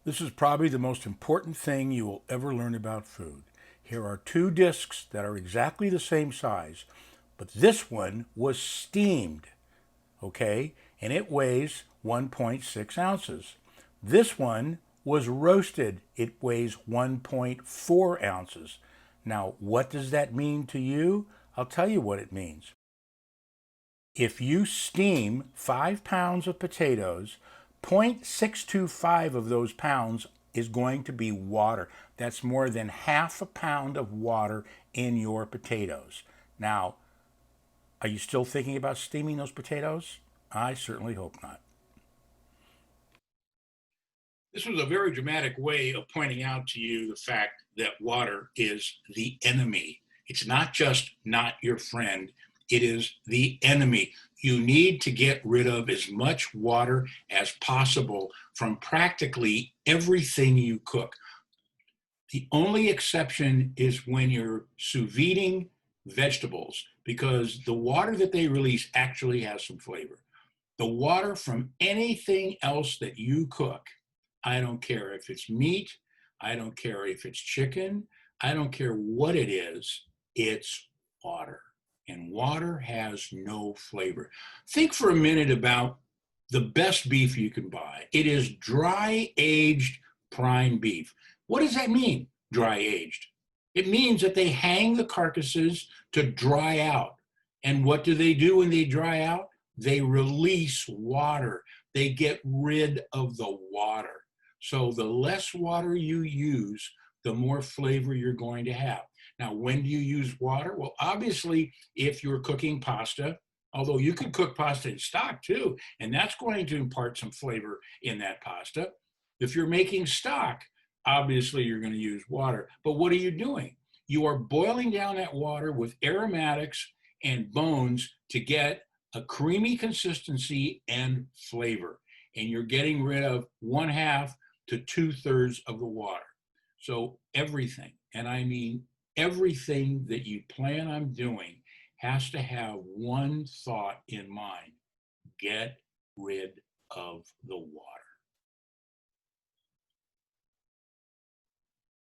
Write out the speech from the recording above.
This is probably the most important thing you will ever learn about food. Here are two discs that are exactly the same size, but this one was steamed, okay? And it weighs 1.6 ounces. This one was roasted. It weighs 1.4 ounces. Now, what does that mean to you? I'll tell you what it means. If you steam 5 pounds of potatoes, 0.625 of those pounds is going to be water. That's more than half a pound of water in your potatoes. Now, are you still thinking about steaming those potatoes? I certainly hope not. This was a very dramatic way of pointing out to you the fact that water is the enemy. It's not just not your friend, it is the enemy. You need to get rid of as much water as possible from practically everything you cook. The only exception is when you're sous videing vegetables, because the water that they release actually has some flavor. The water from anything else that you cook, I don't care if it's meat, I don't care if it's chicken, I don't care what it is, it's water. And water has no flavor. Think for a minute about the best beef you can buy. It is dry aged prime beef. What does that mean, dry aged? It means that they hang the carcasses to dry out. And what do they do when they dry out? They release water. They get rid of the water. So the less water you use, the more flavor you're going to have. Now, when do you use water? Well, obviously, if you're cooking pasta, although you can cook pasta in stock too, and that's going to impart some flavor in that pasta. If you're making stock, obviously you're going to use water. But what are you doing? You are boiling down that water with aromatics and bones to get a creamy consistency and flavor. And you're getting rid of 1/2 to 2/3 of the water. So everything, and I mean everything that you plan on doing, has to have one thought in mind: get rid of the water.